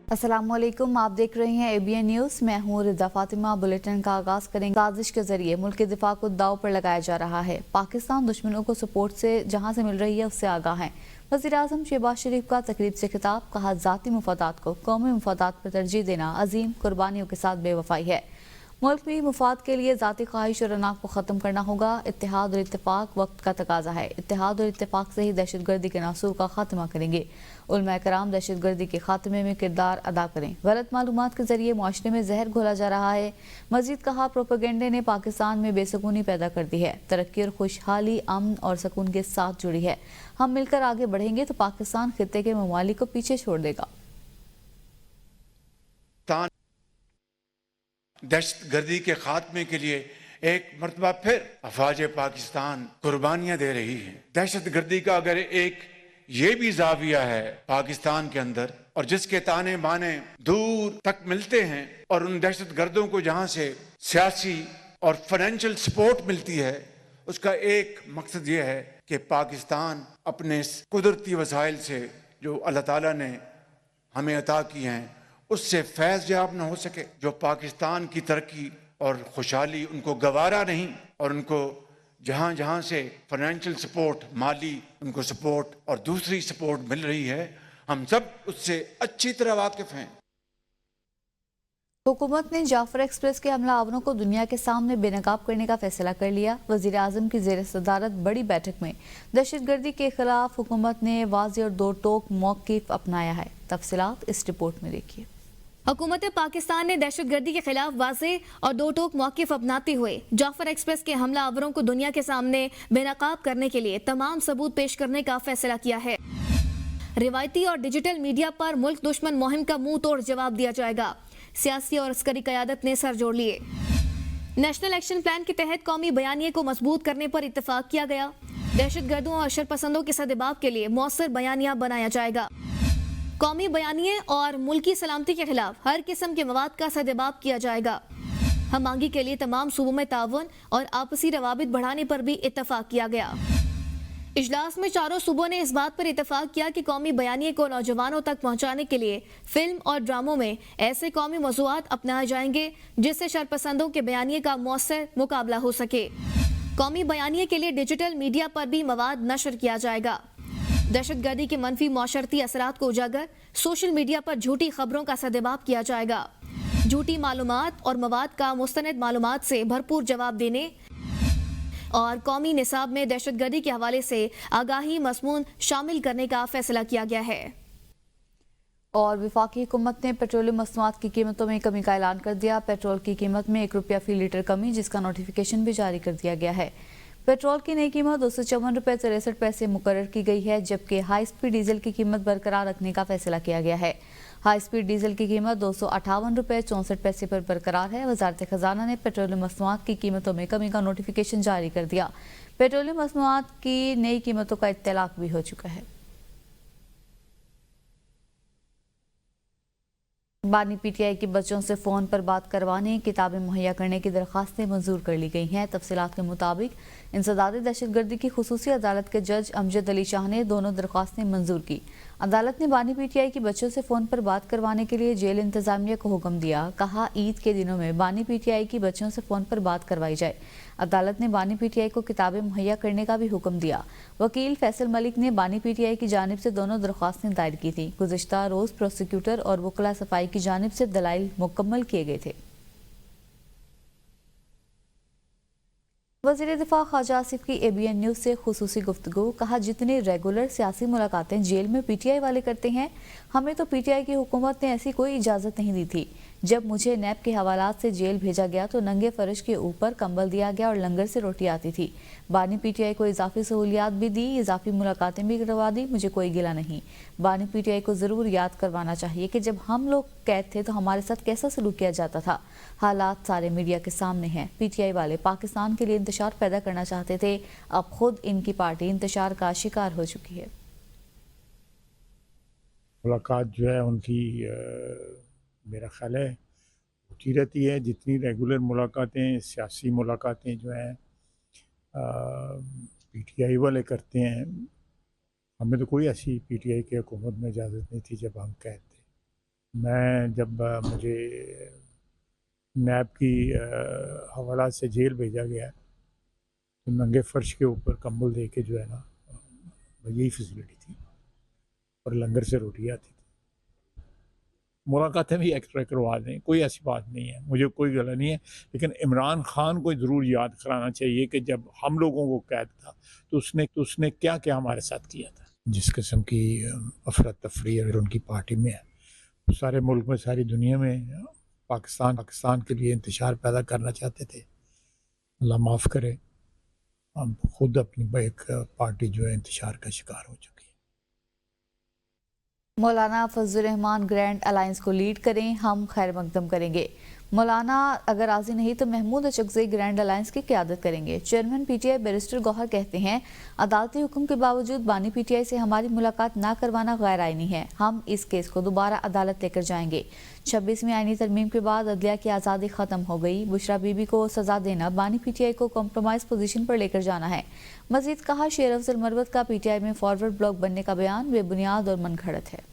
अस्सलामुअलैकुम, आप देख रहे हैं ABN न्यूज़। मैं हूँ रिदा फातिमा। बुलेटिन का आगाज करेंगे। साजिश के जरिए मुल्क के दिफा को दाव पर लगाया जा रहा है। पाकिस्तान दुश्मनों को सपोर्ट से जहाँ से मिल रही है उससे आगाह है। वज़ीर-ए-आज़म शहबाज शरीफ का तकरीब से खिताब, कहा जाती मुफादात को कौमी मुफादात पर तरजीह देना अजीम कुर्बानियों के साथ बेवफाई है। मुल्क में मुफाद के लिए जाती ख्वाहिश और अनाक को ख़त्म करना होगा। इत्तेहाद और इत्तेफाक वक्त का तकाजा है। इत्तेहाद और इत्तेफाक से ही दहशत गर्दी के नासूर का खात्मा करेंगे। उलमा कराम दहशत गर्दी के खात्मे में किरदार अदा करें। गलत मालूमात के जरिए माशरे में जहर घोला जा रहा है। मजीद कहा, प्रोपेगेंडे ने पाकिस्तान में बेसकूनी पैदा कर दी है। तरक्की और खुशहाली अमन और सुकून के साथ जुड़ी है। हम मिलकर आगे बढ़ेंगे तो पाकिस्तान खित्ते के ममालिक को पीछे छोड़ देगा। दहशत गर्दी के खात्मे के लिए एक मरतबा फिर अफवाज पाकिस्तान कुर्बानियां दे रही है। दहशत गर्दी का अगर एक ये भी जाविया है पाकिस्तान के अंदर, और जिसके ताने बाने दूर तक मिलते हैं, और उन दहशत गर्दों को जहां से सियासी और फाइनेंशियल सपोर्ट मिलती है, उसका एक मकसद ये है कि पाकिस्तान अपने कुदरती वसाइल से जो अल्लाह ताला ने हमें अता किए हैं उससे फैज़ याब न हो सके। जो पाकिस्तान की तरक्की और खुशहाली उनको गवारा नहीं, और उनको जहाँ जहाँ से फाइनेंशियल सपोर्ट, माली उनको सपोर्ट और दूसरी सपोर्ट मिल रही है, हम सब उससे अच्छी तरह वाकिफ हैं। हुकूमत ने जाफर एक्सप्रेस के हमलावरों को दुनिया के सामने बेनकाब करने का फैसला कर लिया। वज़ीर-ए-आज़म की ज़ेर सदारत बड़ी बैठक में दहशत गर्दी के खिलाफ हुकूमत ने वाज़ेह और दो टोक मौक़िफ़ अपनाया है। तफसीलात इस रिपोर्ट में देखिए। हुकूमत पाकिस्तान ने दहशत गर्दी के खिलाफ वाज़ेह और दो टोक मौक़िफ़ अपनाते हुए जाफर एक्सप्रेस के हमलावरों को दुनिया के सामने बेनकाब करने के लिए तमाम सबूत पेश करने का फैसला किया है। रिवायती और डिजिटल मीडिया पर मुल्क दुश्मन मुहिम का मुंह तोड़ जवाब दिया जाएगा। सियासी और अस्करी क़यादत ने सर जोड़ लिए। नेशनल एक्शन प्लान के तहत कौमी बयानिए को मजबूत करने पर इत्तेफाक किया गया। दहशत गर्दों और शरपसंदों के सदेबाब के लिए मौसर बयानिया बनाया जाएगा। कौमी बयानिए और मुल्की सलामती के खिलाफ हर किस्म के मवाद का सदेबाब किया जाएगा। हम आगे के लिए तमाम सूबों में ताउन और आपसी रवाबित बढ़ाने पर भी इत्तेफाक किया गया। इजलास में चारों सूबों ने इस बात पर इत्तेफाक किया कि कौमी बयानिए को नौजवानों तक पहुंचाने के लिए फिल्म और ड्रामों में ऐसे कौमी मौज़ूआत अपनाए जाएंगे जिससे शरपसंदों के बयानिए का मौसर मुकाबला हो सके। कौमी बयानिए के लिए डिजिटल मीडिया पर भी मवाद नशर किया जाएगा। दहशत गर्दी के मनफी मौशरती असरात को उजागर, सोशल मीडिया पर झूठी खबरों का सदेबाब किया जाएगा। झूठी मालूमात और मवाद का मुस्तनद मालूमात से भरपूर जवाब देने और कौमी निसाब में दहशत गर्दी के हवाले से आगाही मज़मून शामिल करने का फैसला किया गया है। और वफाकी हुकूमत ने पेट्रोलियम मसनूआत की कीमतों में कमी का ऐलान कर दिया। पेट्रोल की कीमत में ₹1 फी लीटर कमी, जिसका नोटिफिकेशन भी जारी कर दिया गया है। पेट्रोल की नई कीमत ₹254.63 मुकर्रर की गई है, जबकि हाई स्पीड डीजल की कीमत बरकरार रखने का फैसला किया गया है। हाई स्पीड डीजल की कीमत ₹258.64 पर बरकरार है। वजारत खजाना ने पेट्रोलियम मसनूआत की कीमतों में कमी का नोटिफिकेशन जारी कर दिया। पेट्रोलियम मसनूआत की नई कीमतों का इत्तलाक भी हो चुका है। बानी PTI के बच्चों से फ़ोन पर बात करवाने, किताबें मुहैया करने की दरख्वास्तें मंजूर कर ली गई हैं। तफसीलात के मुताबिक इंसदाद दहशत गर्दी की खुसूसी अदालत के जज अमजद अली शाह ने दोनों दरख्वास्तें मंजूर की। अदालत ने बानी PTI के बच्चों से फ़ोन पर बात करवाने के लिए जेल इंतज़ामिया को हुक्म दिया। कहा, ईद के दिनों में बानी PTI की बच्चों से फ़ोन पर बात करवाई जाए। अदालत ने बानी PTI को किताबें मुहैया करने का भी हुक्म दिया। वकील फैसल मलिक ने बानी PTI की जानिब से दोनों दरख्वास्तें दायर की थी। गुज़िश्ता रोज़ प्रोसिक्यूटर और वकला सफाई की जानिब से दलाइल मुकम्मल किए गए थे। वज़ीर दिफा ख्वाजा आसिफ की ABN न्यूज़ से खुसूसी गुफ्तगू। कहा, जितनी रेगुलर सियासी मुलाकातें जेल में PTI वाले करते हैं, हमें तो PTI की हुकूमत ने ऐसी कोई इजाज़त नहीं दी थी। जब मुझे नैब के हवालात से जेल भेजा गया तो नंगे फर्श के ऊपर कंबल दिया गया और लंगर से रोटी आती थी। बानी PTI को इजाफी सहूलियात भी दी, इजाफी मुलाकातें भी करवा दी। मुझे कोई गिला नहीं। बानी PTI को ज़रूर याद करवाना चाहिए कि जब हम लोग कैद थे तो हमारे साथ कैसा सलूक किया जाता था। हालात सारे मीडिया के सामने हैं। PTI वाले पाकिस्तान के लिए इंतशार पैदा करना चाहते थे, अब खुद इनकी पार्टी इंतशार का शिकार हो चुकी है। मुलाकात जो है उनकी मेरा ख्याल है होती रहती है। जितनी रेगुलर मुलाकातें, सियासी मुलाकातें जो हैं PTI वाले करते हैं, हमें तो कोई ऐसी PTI की हुकूमत में इजाज़त नहीं थी जब हम कैद थे। میں جب مجھے نیب کی حوالات سے جیل بھیجا گیا تو ننگے فرش کے اوپر کمبل دے کے جو ہے نا یہی فیسلٹی تھی اور لنگر سے روٹی آتی تھی. ملاقاتیں بھی ایکسٹرا کروا دیں, کوئی ایسی بات نہیں ہے, مجھے کوئی غلط نہیں ہے, لیکن عمران خان کو ضرور یاد کرانا چاہیے کہ جب ہم لوگوں کو قید تھا تو اس نے کیا کیا ہمارے ساتھ کیا تھا. جس قسم کی افراتفری اگر ان کی پارٹی میں ہے, وہ سارے ملک میں, ساری دنیا میں پاکستان کے لیے انتشار پیدا کرنا چاہتے تھے. اللہ معاف کرے, ہم خود اپنی ایک پارٹی جو ہے انتشار کا شکار ہو چکی ہے. مولانا فضل الرحمان گرینڈ الائنس کو لیڈ کریں, ہم خیر مقدم کریں گے. مولانا اگر راضی نہیں تو محمود اچکزئی گرینڈ الائنس کی قیادت کریں گے. Chairman P T I barrister Gohar کہتے ہیں عدالتی حکم کے باوجود بانی پی ٹی آئی سے ہماری ملاقات نہ کروانا غیر آئینی ہے. ہم اس کیس کو دوبارہ عدالت لے کر جائیں گے. 26ویں آئینی ترمیم کے بعد عدلیہ کی آزادی ختم ہو گئی. بشرا بی بی کو سزا دینا بانی پی ٹی آئی کو کمپرومائز پوزیشن پر لے کر جانا ہے. مزید کہا شیر افضل مروت کا پی ٹی آئی میں فارورڈ بلاک بننے کا بیان بے بنیاد اور من گھڑت ہے.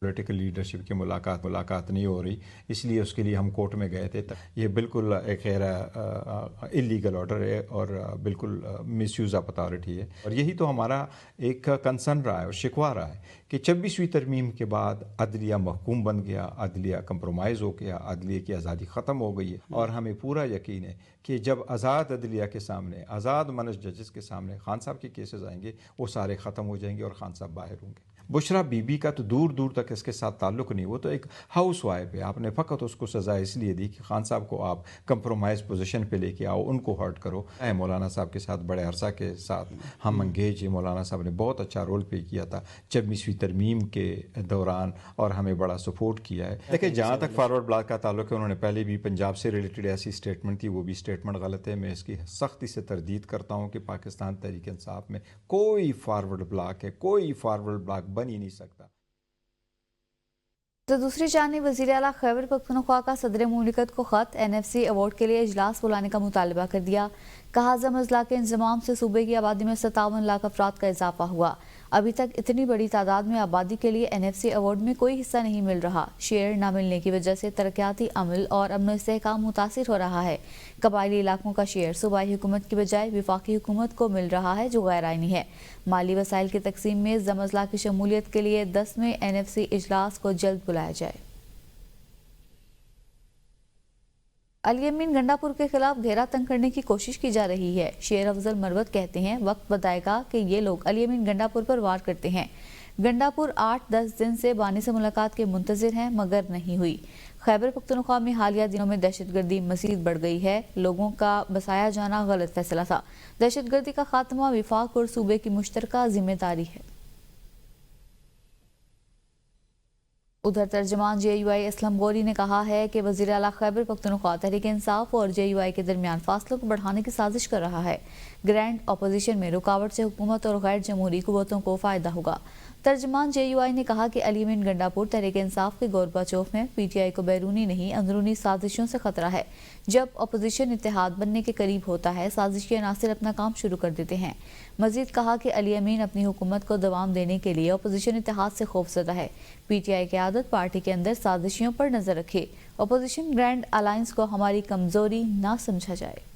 پولیٹیکل لیڈرشپ کی ملاقات نہیں ہو رہی, اس لیے اس کے لیے ہم کورٹ میں گئے تھے. یہ بالکل ایک غیر اللیگل آرڈر ہے اور بالکل مس یوز آف اتھارٹی ہے, اور یہی تو ہمارا ایک کنسرن رہا ہے اور شکوہ رہا ہے کہ 26ویں ترمیم کے بعد عدلیہ محکوم بن گیا, عدلیہ کمپرومائز ہو گیا, عدلیہ کی آزادی ختم ہو گئی ہے. اور ہمیں پورا یقین ہے کہ جب آزاد عدلیہ کے سامنے, آزاد منش ججز کے سامنے خان صاحب کے کیسز آئیں گے, وہ سارے ختم ہو جائیں گے اور خان صاحب باہر ہوں گے. بشرا بی بی کا تو دور دور تک اس کے ساتھ تعلق نہیں, وہ تو ایک ہاؤس وائف ہے. آپ نے فقط اس کو سزا اس لیے دی کہ خان صاحب کو آپ کمپرومائز پوزیشن پہ لے کے آؤ, ان کو ہرٹ کرو. مولانا صاحب کے ساتھ بڑے عرصہ کے ساتھ ہم انگیج ہیں. مولانا صاحب نے بہت اچھا رول پلے کیا تھا 26ویں ترمیم کے دوران اور ہمیں بڑا سپورٹ کیا ہے. دیکھیں جہاں تک فارورڈ بلاک کا تعلق ہے, انہوں نے پہلے بھی پنجاب سے ریلیٹڈ ایسی اسٹیٹمنٹ تھی, وہ بھی اسٹیٹمنٹ غلط ہے. میں اس کی سختی سے تردید کرتا ہوں کہ پاکستان تحریک انصاف میں کوئی فارورڈ بلاک ہے, کوئی فارورڈ بلاک بن ہی نہیں سکتا. تو دوسری جانب وزیر اعلیٰ خیبر پختونخوا کا صدر مملکت کو خط NFC ایوارڈ کے لیے اجلاس بلانے کا مطالبہ کر دیا. کہا اعظم اضلاع کے انضمام سے صوبے کی آبادی میں 57 لاکھ افراد کا اضافہ ہوا. ابھی تک اتنی بڑی تعداد میں آبادی کے لیے NFC ایوارڈ میں کوئی حصہ نہیں مل رہا. شیئر نہ ملنے کی وجہ سے ترقیاتی عمل اور امن و استحکام متاثر ہو رہا ہے. قبائلی علاقوں کا شیئر صوبائی حکومت کی بجائے وفاقی حکومت کو مل رہا ہے, جو غیر آئینی ہے. مالی وسائل کی تقسیم میں اعظم اضلاع کی شمولیت کے لیے 10ویں NFC اجلاس کو جلد بلایا جائے. علی امین گنڈا پور کے خلاف گھیرا تنگ کرنے کی کوشش کی جا رہی ہے. شیر افضل مروت کہتے ہیں وقت بتائے گا کہ یہ لوگ علی امین گنڈا پور پر وار کرتے ہیں. گنڈا پور 8-10 دن سے بانی سے ملاقات کے منتظر ہیں مگر نہیں ہوئی. خیبر پختونخوا میں حالیہ دنوں میں دہشت گردی مزید بڑھ گئی ہے. لوگوں کا بسایا جانا غلط فیصلہ تھا. دہشت گردی کا خاتمہ وفاق اور صوبے کی مشترکہ ذمہ داری ہے. ادھر ترجمان JUI اسلم غوری نے کہا ہے کہ وزیر اعلیٰ خیبر پختونخوا تحریک انصاف اور JUI کے درمیان فاصلوں کو بڑھانے کی سازش کر رہا ہے. گرینڈ اپوزیشن میں رکاوٹ سے حکومت اور غیر جمہوری قوتوں کو فائدہ ہوگا. ترجمان JUI نے کہا کہ علی امین گنڈا پور تحریک انصاف کے گوربا چوک میں PTI کو بیرونی نہیں اندرونی سازشوں سے خطرہ ہے. جب اپوزیشن اتحاد بننے کے قریب ہوتا ہے, سازشی عناصر اپنا کام شروع کر دیتے ہیں. مزید کہا کہ علی امین اپنی حکومت کو دوام دینے کے لیے اپوزیشن اتحاد سے خوفزدہ ہے. PTI قیادت پارٹی کے اندر سازشیوں پر نظر رکھے. اپوزیشن گرینڈ الائنس کو ہماری کمزوری نہ سمجھا جائے.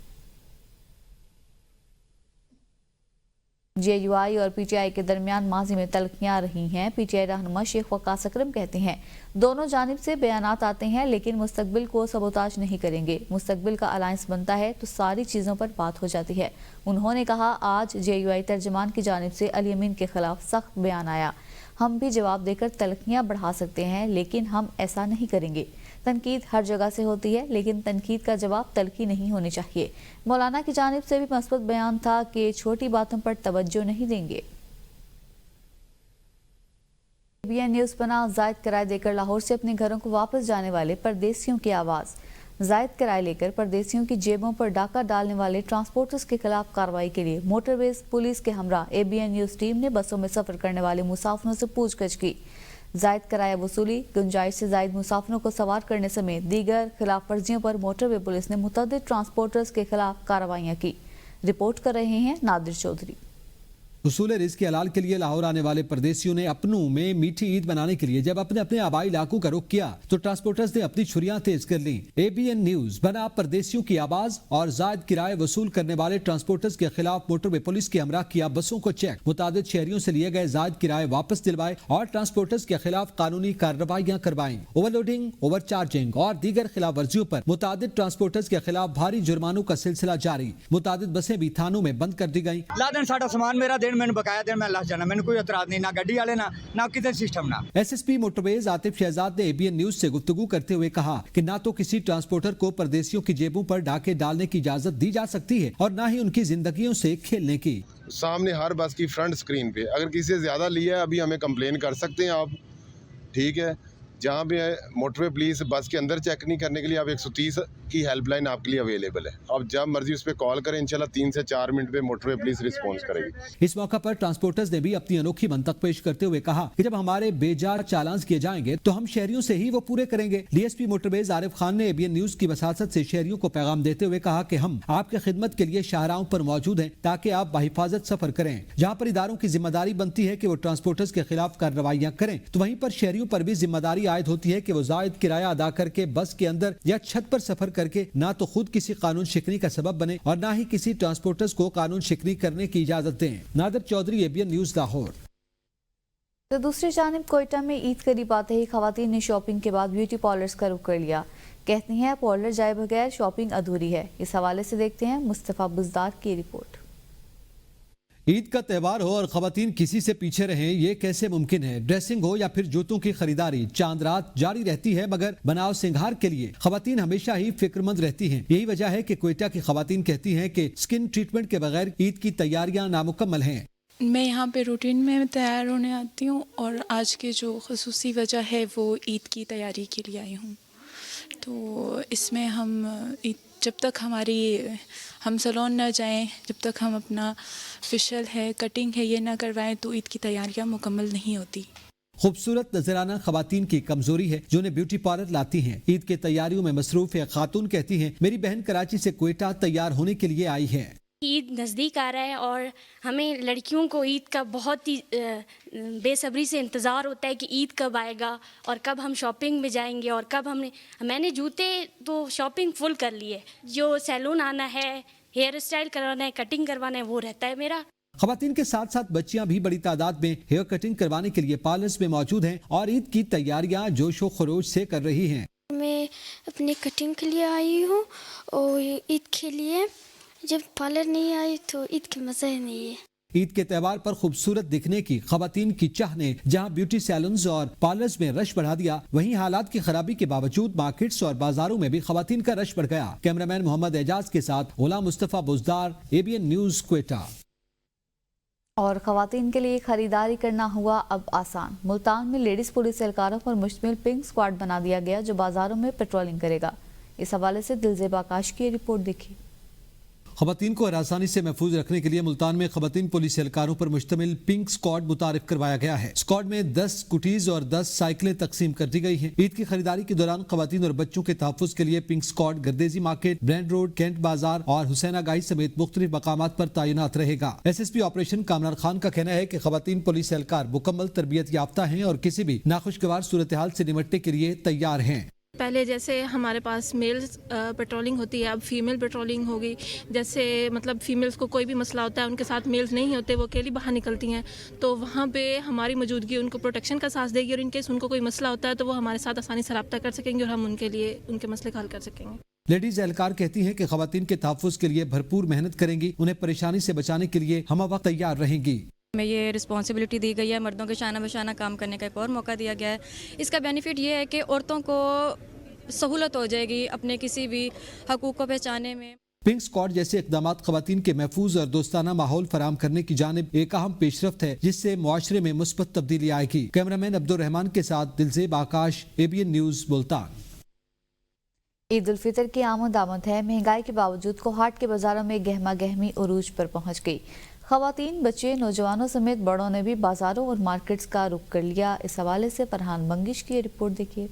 JUI اور PTI کے درمیان ماضی میں تلخیاں رہی ہیں. PTI رہنما شیخ وقاص اکرم کہتے ہیں دونوں جانب سے بیانات آتے ہیں لیکن مستقبل کو سبوتاج نہیں کریں گے. مستقبل کا الائنس بنتا ہے تو ساری چیزوں پر بات ہو جاتی ہے. انہوں نے کہا آج JUI ترجمان کی جانب سے علی امین کے خلاف سخت بیان آیا. ہم بھی جواب دے کر تلخیاں بڑھا سکتے ہیں لیکن ہم ایسا نہیں کریں گے. تنقید ہر جگہ سے ہوتی ہے لیکن تنقید کا جواب تلخی نہیں ہونی چاہیے. مولانا کی جانب سے بھی مثبت بیان تھا کہ چھوٹی باتوں پر توجہ نہیں دیں گے. ABN نیوز پناہ زائد کرایہ دے کر لاہور سے اپنے گھروں کو واپس جانے والے پردیسیوں کی آواز. زائد کرایہ لے کر پردیسیوں کی جیبوں پر ڈاکہ ڈالنے والے ٹرانسپورٹرز کے خلاف کارروائی کے لیے موٹر ویز پولیس کے ہمراہ ABN نیوز ٹیم نے بسوں میں سفر کرنے والے مسافروں سے پوچھ گچھ کی. زائد کرایہ وصولی, گنجائش سے زائد مسافروں کو سوار کرنے سمیت دیگر خلاف ورزیوں پر موٹر وے پولیس نے متعدد ٹرانسپورٹرز کے خلاف کارروائیاں کی. رپورٹ کر رہے ہیں نادر چودھری. हुसूल रिज़्क़ हलाल के लिए लाहौर आने वाले परदेसियों ने अपनों में मीठी ईद मनाने के लिए जब अपने अपने आबाई इलाकों का रुख किया तो ट्रांसपोर्टर्स ने अपनी छुरियां तेज कर ली। ABN न्यूज बना परदेसियों की आवाज और जायद किराए वसूल करने वाले ट्रांसपोर्टर्स के खिलाफ मोटरवे पुलिस के हमरा किया बसों को चेक, मुतादिद शहरियों से लिए गए जायद किराए वापस दिलवाए और ट्रांसपोर्टर्स के खिलाफ कानूनी कार्रवाइयां करवाई। ओवरलोडिंग, ओवरचार्जिंग और दीगर खिलाफ वर्जियों पर मुतादिद ट्रांसपोर्टर्स के खिलाफ भारी जुर्मानों का सिलसिला जारी। मुतादिद बसें भी थानों में बंद कर दी गयी। ला देन साडा सामान मेरा देन मैंने बकाया देन मैं लाश जाना, मैंने कोई एतराज नहीं, ना गड्डी वाले ना किसी सिस्टम ना। SSP मोटरवेज आतिफ शहजाद ने ABN न्यूज से गुफ्तगू करते हुए कहा कि ना तो किसी ट्रांसपोर्टर को परदेसियों की जेबों पर डाके डालने की इजाजत दी जा सकती है और ना ही उनकी जिंदगियों से खेलने की। सामने हर बस की फ्रंट स्क्रीन पे अगर किसी से ज्यादा लिया है अभी हमें कंप्लेन कर सकते हैं आप, ठीक है। जहाँ पे मोटरवे पुलिस बस के अंदर चेक नहीं करने के लिए आप 130 की हेल्पलाइन आपके लिए अवेलेबल है। आप जब मर्जी उस पर कॉल करें, इंशाल्लाह 3 से 4 मिनट में मोटरवे पुलिस रिस्पॉन्स करेगी। इस मौका पर ट्रांसपोर्टर्स ने भी अपनी अनोखी मंतक पेश करते हुए कहा कि जब हमारे बेजार चालान किए जाएंगे तो हम शहरियों से ही वो पूरे करेंगे। DSP मोटरवेज आरिफ खान ने ABN न्यूज की वसासत से शहरियों को पैगाम देते हुए कहा कि हम आपकी खिदमत के लिए शाहराहों पर मौजूद हैं ताकि आप बाहिफाजत सफर करें। जहाँ पर इदारों की जिम्मेदारी बनती है कि वो ट्रांसपोर्टर्स के खिलाफ कार्रवाइयां करें तो वहीं पर शहरियों पर भी जिम्मेदारी आयद होती है कि वो जायद किराया अदा करके बस के अंदर या छत पर सफर करके ना तो खुद किसी कानून शिकनी का सबब बने और ना ही किसी ट्रांसपोर्टर्स को कानून शिकनी करने की इजाजत दें। Nadir Chaudhry, ABN news, Lahore. तो दूसरी जानिब कोयटा में ईद करीब आते ही खवातीन ने शॉपिंग के बाद ब्यूटी पार्लर्स का रुख कर लिया। कहती हैं पार्लर जाए बगैर शॉपिंग अधूरी है। इस हवाले से देखते हैं मुस्तफा बुजदार की रिपोर्ट। ईद का त्यौहार हो और खवातीन किसी से पीछे रहें, ये कैसे मुमकिन है। ड्रेसिंग हो या फिर जूतों की खरीदारी चांद रात जारी रहती है, मगर बनाव सिंगार के लिए खवातीन हमेशा ही फिक्रमंद रहती हैं। यही वजह है कि कोयटा की खवातीन कहती हैं कि स्किन ट्रीटमेंट के बगैर ईद की तैयारियां नामुकम्मल हैं। मैं यहाँ पे रूटीन में तैयार होने आती हूँ और आज की जो खसूसी वजह है वो ईद की तैयारी के लिए आई हूँ। तो इसमें हम जब तक हम सैलून न जाएं, जब तक हम अपना फेशियल है, कटिंग है, ये ना करवाएं तो ईद की तैयारियां मुकम्मल नहीं होती। खूबसूरत नजराना खवातीन की कमजोरी है जो उन्हें ब्यूटी पार्लर लाती हैं। ईद के तैयारियों में मसरूफ है। खातून कहती हैं मेरी बहन कराची से कोयटा तैयार होने के लिए आई है। ईद नज़दीक आ रहा है और हमें लड़कियों को ईद का बहुत ही बेसब्री से इंतज़ार होता है कि ईद कब आएगा और कब हम शॉपिंग में जाएंगे और कब मैंने जूते तो शॉपिंग फुल कर ली है। जो सैलून आना है, हेयर स्टाइल करवाना है, कटिंग करवाना है, वो रहता है मेरा। खवातीन के साथ साथ बच्चियां भी बड़ी तादाद में हेयर कटिंग करवाने के लिए पार्लर्स में मौजूद हैं और ईद की तैयारियां जोशो खरोश से कर रही हैं। मैं अपनी कटिंग के लिए आई हूँ और ईद के लिए जब पार्लर नहीं आई तो ईद का मजा ही नहीं है। ईद के त्यौहार पर खूबसूरत दिखने की खवातीन की चाह ने जहां ब्यूटी सैलून्स और पार्लर्स में रश बढ़ा दिया, वहीं हालात की खराबी के बावजूद मार्केट्स और बाजारों में भी खवातीन का रश बढ़ गया। कैमरामैन मोहम्मद एजाज के साथ गुलाम मुस्तफा बुजदार, ABN न्यूज, क्वेटा। और खवातीन के लिए खरीदारी करना हुआ अब आसान। मुल्तान में लेडीज पुलिस एहलकारों पर मुश्तमिल पिंक स्क्वाड बना दिया गया जो बाजारों में पेट्रोलिंग करेगा। इस हवाले से दिलजेब आकाश की रिपोर्ट देखिए। खवातीन को हरासानी से महफूज रखने के लिए मुल्तान में खवातीन पुलिस एहलकारों पर मुश्तमिल पिंक स्क्वाड मुतारिफ करवाया गया है। स्क्वाड में 10 स्कूटीज और 10 साइकिलें तकसीम कर दी गई हैं। ईद की खरीदारी के दौरान खवातीन और बच्चों के तहफ्फुज के लिए pink squad Gardezi market, brand road, cantt bazaar और हुसैना गाई समेत मुख्तलिफ मकामात पर तैनात रहेगा। SSP ऑपरेशन कामरान खान का कहना है कि खवातीन पुलिस एहलकार मुकम्मल तरबियत याफ्ता हैं और किसी भी नाखुशगवार सूरत हाल से निपटने के लिए तैयार हैं। पहले जैसे हमारे पास मेल पेट्रोलिंग होती है, अब फीमेल पेट्रोलिंग होगी। जैसे मतलब फीमेल्स को कोई भी मसला होता है, उनके साथ मेल्स नहीं होते, वो अकेली बाहर निकलती हैं, तो वहाँ पे हमारी मौजूदगी उनको प्रोटेक्शन का सांस देगी और इन केस उनको कोई मसला होता है तो वो हमारे साथ आसानी से रब्ता कर सकेंगे और हम उनके लिए उनके मसले का हल कर सकेंगे। लेडीज एहलकार कहती हैं कि खवातीन के तहफ्फुज के लिए भरपूर मेहनत करेंगी, उन्हें परेशानी से बचाने के लिए हम वक्त तैयार रहेंगी। में ये रिस्पॉन्सिबिलिटी दी गई है, मर्दों के शाना बशाना काम करने का एक और मौका दिया गया है। इसका बेनिफिट ये है कि औरतों को सहूलत हो जाएगी अपने किसी भी हकूक़ को पहचाने में। पिंक स्क्वाड जैसे इक़दाम खवातीन के महफूज और दोस्ताना माहौल फराम करने की जानिब एक अहम पेशरफ्त है जिससे मुआशरे में मुस्बत तब्दीली आएगी। कैमरामैन अब्दुल रहमान के साथ दिलजेब आकाश, ABN न्यूज, मुल्तान। ईद उल फितर की आमद है। महंगाई के बावजूद कोहाट के बाजारों में गहमा गहमी उरूज पर पहुंच गई। खवातीन, बच्चे, नौजवानों समेत बड़ों ने भी बाजारों और मार्केट्स का रुख कर लिया। इस हवाले से फरहान मंगिश की रिपोर्ट देखिए।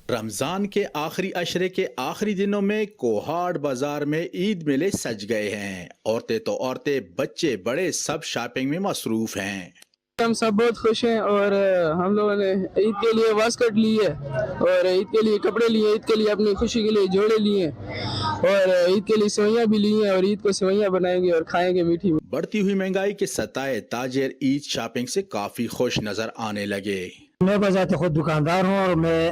رمضان کے آخری عشرے کے آخری دنوں میں کوہاڑ بازار میں عید میلے سج گئے ہیں. عورتیں تو عورتیں، بچے بڑے سب شاپنگ میں مصروف ہیں. ہم سب بہت خوش ہیں اور ہم لوگوں نے عید کے لیے واسکٹ لی ہے اور عید کے لیے کپڑے لیے، عید کے لیے اپنی خوشی کے لیے جوڑے لیے اور عید کے لیے سوئیاں بھی لی ہیں اور عید کو سوئیاں بنائیں گے اور کھائیں گے میٹھی. بڑھتی ہوئی مہنگائی کے ستائے تاجر عید شاپنگ سے کافی خوش نظر آنے لگے. میں بذات خود دکاندار ہوں اور میں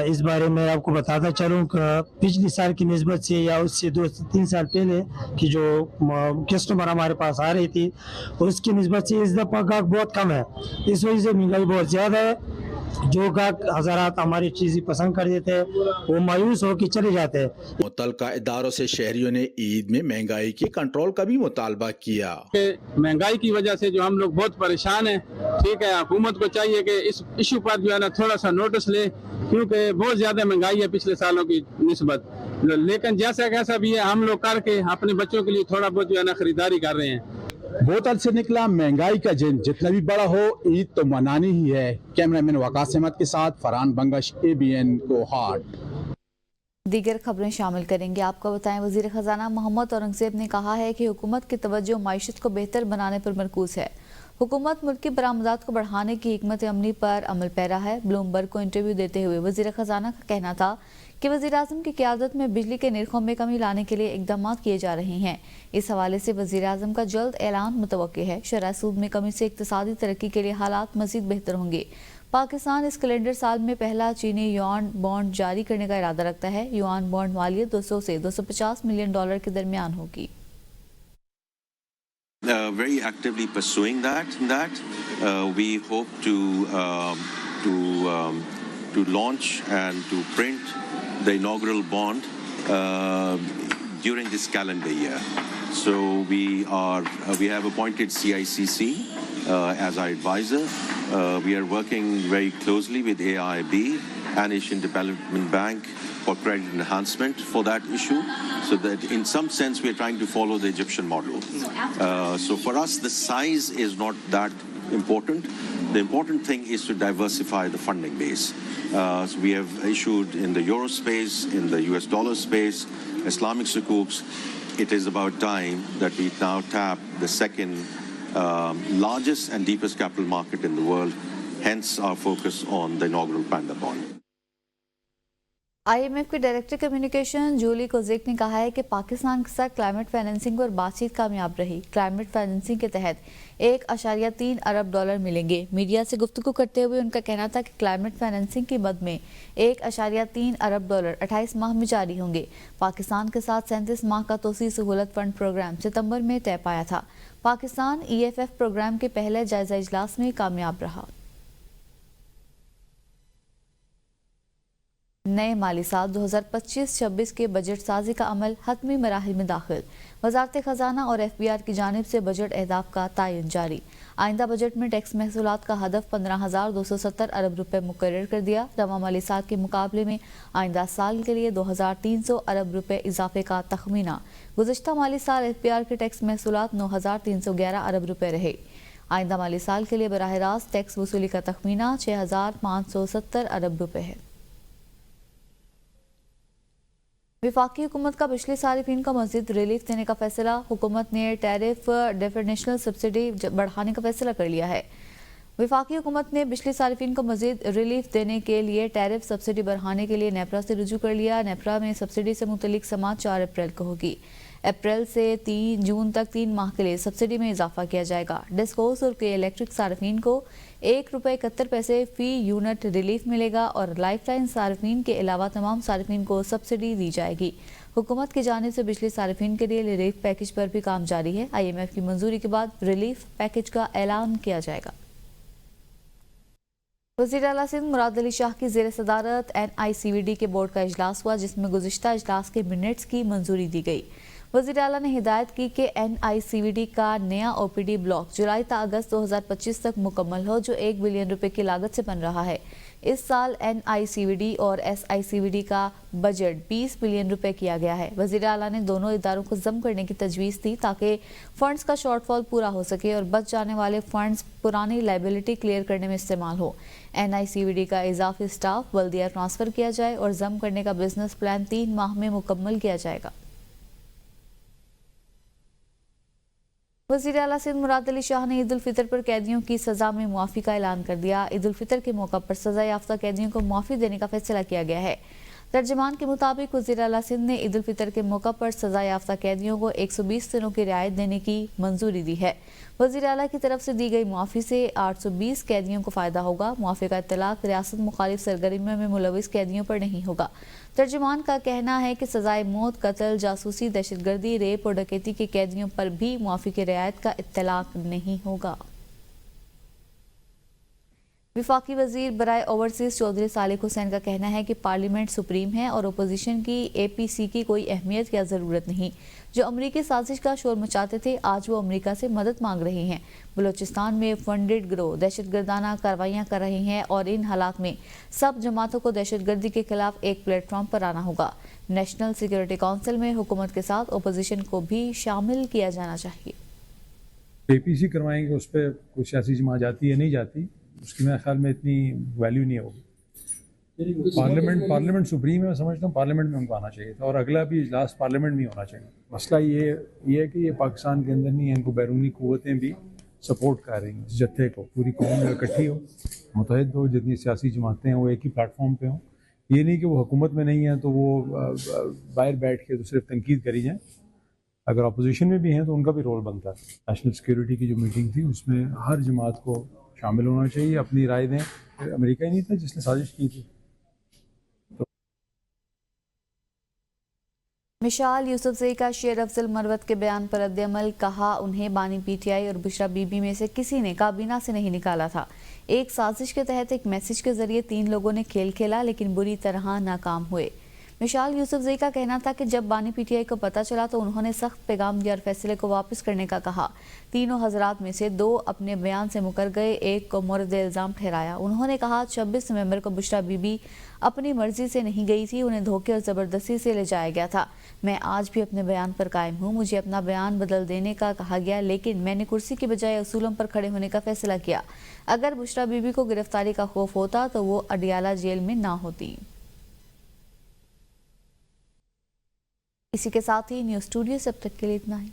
اس بارے میں آپ کو بتاتا چلوں کہ پچھلی سال کی نسبت سے یا اس سے 2-3 سال پہلے کی جو کسٹمر ہمارے پاس آ رہی تھی اس کی نسبت سے اس دفعہ گاہک بہت کم ہے. اس وجہ سے مہنگائی بہت زیادہ ہے. جو گاہک حضرات ہماری چیزیں پسند کر دیتے ہیں وہ مایوس ہو کے چلے جاتے ہیں. متعلقہ اداروں سے شہریوں نے عید میں مہنگائی کے کنٹرول کا بھی مطالبہ کیا. مہنگائی کی وجہ سے جو ہم لوگ بہت پریشان ہیں، ٹھیک ہے، حکومت کو چاہیے کہ اس ایشو پر جو ہے نا تھوڑا سا نوٹس لے، کیونکہ بہت زیادہ مہنگائی ہے پچھلے سالوں کی نسبت. لیکن جیسا کیسا بھی ہے ہم لوگ کر کے اپنے بچوں کے لیے تھوڑا بہت جو ہے نا خریداری کر رہے ہیں. بوتل سے نکلا مہنگائی کا جن جتنا بھی بڑا ہو عید تو منانی ہی ہے. کیمرہ مین وقاص احمد کے ساتھ فرحان بنگش، ABN کوہاٹ. دیگر خبریں شامل کریں گے. آپ کو بتائیں وزیر خزانہ محمد اورنگزیب نے کہا ہے کہ حکومت کی توجہ معیشت کو بہتر بنانے پر مرکوز ہے. حکومت ملکی برآمدات کو بڑھانے کی حکمت عملی پر عمل پیرا ہے. بلومبرگ کو انٹرویو دیتے ہوئے وزیر خزانہ کا کہنا تھا کہ وزیراعظم کی قیادت میں بجلی کے نرخوں میں کمی لانے کے لیے اقدامات کیے جا رہے ہیں. اس حوالے سے وزیراعظم کا جلد اعلان متوقع ہے. شرح سود میں کمی سے اقتصادی ترقی کے لیے حالات مزید بہتر ہوں گے. پاکستان اس کیلنڈر سال میں پہلا چینی یوان بانڈ جاری کرنے کا ارادہ رکھتا ہے. یوان بانڈ مالیت 200 سے 250 ملین ڈالر کے درمیان ہوگی. Very actively pursuing that. We hope to launch and to print the inaugural bond during this calendar year. So we have appointed CICC as our advisor. We are working very closely with AIIB and Asian Development Bank for credit enhancement for that issue, so that in some sense we are trying to follow the Egyptian model. So for us the size is not that important. The important thing is to diversify the funding base. So we have issued in the euro space, in the US dollar space, Islamic sukuks. It is about time that we now tap the second largest and deepest capital market in the world. Hence our focus on the inaugural Panda bond. IMF کے director communication جولی کوزیک نے کہا ہے کہ پاکستان کے ساتھ climate financing اور بات چیت کامیاب رہی. کلائمیٹ فائنینسنگ کے تحت 1.3 ارب ڈالر ملیں گے. میڈیا سے گفتگو کرتے ہوئے ان کا کہنا تھا کہ کلائمیٹ فائنینسنگ کی مد میں 1.3 ارب ڈالر 28 ماہ میں جاری ہوں گے. پاکستان کے ساتھ 37 ماہ کا توسیع سہولت فنڈ پروگرام ستمبر میں طے پایا تھا. پاکستان EFF پروگرام کے پہلے جائزہ اجلاس میں کامیاب رہا. نئے مالی سال 2025-26 کے بجٹ سازی کا عمل حتمی مراحل میں داخل. وزارت خزانہ اور FBR کی جانب سے بجٹ اہداف کا تعین جاری. آئندہ بجٹ میں ٹیکس محصولات کا ہدف 15,270 ارب روپے مقرر کر دیا. رواں مالی سال کے مقابلے میں آئندہ سال کے لیے 2,300 ارب روپے اضافے کا تخمینہ. گزشتہ مالی سال FBR کے ٹیکس محصولات 9,311 ارب روپے رہے. آئندہ مالی سال کے لیے براہ راست ٹیکس وصولی کا تخمینہ 6,570 ارب روپے ہے. وفاقی حکومت کا بجلی صارفین کو مزید ریلیف دینے کا فیصلہ. حکومت نے ٹیرف ڈیفرنشل سبسڈی بڑھانے کا فیصلہ کر لیا ہے. وفاقی حکومت نے بجلی صارفین کو مزید ریلیف دینے کے لیے ٹیرف سبسڈی بڑھانے کے لیے نیپرا سے رجوع کر لیا. نیپرا میں سبسڈی سے متعلق سماعت 4 اپریل کو ہوگی. اپریل سے 3 جون تک 3 ماہ کے لیے سبسڈی میں اضافہ کیا جائے گا. ڈسکوز اور کے الیکٹرک صارفین کو ₹1.71 فی یونٹ ریلیف ملے گا اور لائف لائن صارفین کے علاوہ تمام صارفین کو سبسڈی دی جائے گی. حکومت کی جانب سے بجلی صارفین کے لیے ریلیف پیکج پر بھی کام جاری ہے. IMF کی منظوری کے بعد ریلیف پیکج کا اعلان کیا جائے گا. وزیر اعلیٰ سندھ مراد علی شاہ کی زیر صدارت NICVD کے بورڈ کا اجلاس ہوا جس میں گزشتہ اجلاس کے منٹس کی منظوری دی گئی. वज़ीर आला ने हिदायत की कि NICVD का नया OPD ब्लॉक जुलाई ta अगस्त 2025 तक मुकम्मल हो, जो 1 बिलियन रुपए की लागत से बन रहा है। इस साल NICVD और SICVD का बजट 20 बिलियन रुपए किया गया है। वज़ीर आला ने दोनों इदारों को जम करने की तजवीज़ दी ताकि फंड्स का शॉर्टफॉल पूरा हो सके और बच जाने वाले फंड्स पुरानी लायबिलिटी क्लियर करने में इस्तेमाल हो। NICVD का इजाफी स्टाफ बल्दिया ट्रांसफ़र किया जाए और जम करने का बिजनेस प्लान 3 माह में मुकम्मल किया जाएगा। वज़ीर आला सिंध मुराद अली शाह ने ईद उल फितर पर कैदियों की सज़ा में मुआफ़ी का ऐलान कर दिया। ईद उल फितर के मौका पर सज़ा याफ्ता कैदियों को मुआफ़ी देने का फैसला किया गया है। तर्जमान के मुताबिक वज़ीर आला सिंध ने ईद उल फितर के मौका पर सज़ा याफ्ता कैदियों को 120 दिनों की रियायत देने की मंजूरी दी है। वज़ीर आला की तरफ से दी गई मुआफ़ी से 820 कैदियों को फ़ायदा होगा। मुआफ़ी का इत्तलाक़ रियासत मुखालिफ सरगर्मियों में मुलविस कैदियों पर नहीं होगा। तर्जमान का कहना है कि सज़ाए मौत, कत्ल, जासूसी, दहशतगर्दी, रेप और डकैती के कैदियों पर भी मुआफ़ी की रियायत का इत्तलाक़ नहीं होगा। वफाकी वज़ीर बराए ओवरसीज़ चौधरी सालिक हुसैन का कहना है कि पार्लियामेंट सुप्रीम है और अपोजिशन की APC की कोई अहमियत या ज़रूरत नहीं। जो अमरीकी साजिश का शोर मचाते थे, आज वो अमरीका से मदद मांग रहे हैं। बलूचिस्तान में फंडेड गिरोह दहशतगर्दाना कार्रवाइयाँ कर रहे हैं और इन हालात में सब जमातों को दहशतगर्दी के खिलाफ एक प्लेटफॉर्म पर आना होगा। नेशनल सिक्योरिटी काउंसिल में हुकूमत के साथ अपोजिशन को भी शामिल किया जाना चाहिए। APC करवाएंगे, उस पर कुछ सियासी जमात जाती है नहीं जाती, उसकी मेरे ख्याल में इतनी वैल्यू नहीं होगी। पार्लियामेंट सुप्रीम है, मैं समझता हूँ पार्लियामेंट में उनको आना चाहिए था और अगला भी इजलास पार्लियामेंट में होना चाहिए। मसला ये है कि ये पाकिस्तान के अंदर नहीं है, इनको बैरूनी कुव्वतें भी सपोर्ट कर रही हैं। इस जत्थे को पूरी कौम इकट्ठी हो, मुतहद हो, जितनी सियासी जमातें हैं वो एक ही प्लेटफॉर्म पे हों। ये नहीं कि वो हुकूमत में नहीं है तो वो बाहर बैठ के तो सिर्फ तनकीद करी जाए। अगर अपोजिशन में भी हैं तो उनका भी रोल बनता है। नेशनल सिक्योरिटी की जो मीटिंग थी उसमें हर जमात को शामिल होना चाहिए, अपनी राय दें। अमेरिका ही नहीं था जिसने साजिश की थी। मिशाल यूसुफजई का शेर अफजल मरवत के बयान पर रद्द-ए-अमल, कहा उन्हें बानी PTI और बुशरा बीबी में से किसी ने काबीना से नहीं निकाला था। एक साजिश के तहत एक मैसेज के जरिए 3 लोगों ने खेल खेला लेकिन बुरी तरह नाकाम हुए। मिशाल यूसुफजई का कहना था कि जब बानी PTI को पता चला तो उन्होंने सख्त पैगाम दिया और फैसले को वापस करने का कहा। तीनों हजरात में से 2 अपने बयान से मुकर गए, एक को मोरद इल्ज़ाम ठहराया। उन्होंने कहा 26 नवंबर को बुशरा बीबी अपनी मर्जी से नहीं गई थी, उन्हें धोखे और ज़बरदस्ती से ले जाया गया था। मैं आज भी अपने बयान पर कायम हूँ। मुझे अपना बयान बदल देने का कहा गया लेकिन मैंने कुर्सी की बजाय उसूलों पर खड़े होने का फैसला किया। अगर बुशरा बीबी को गिरफ्तारी का खौफ होता तो वो अडियाला जेल में ना होती। इसी के साथ ही न्यूज़ स्टूडियो से अब तक के लिए इतना ही।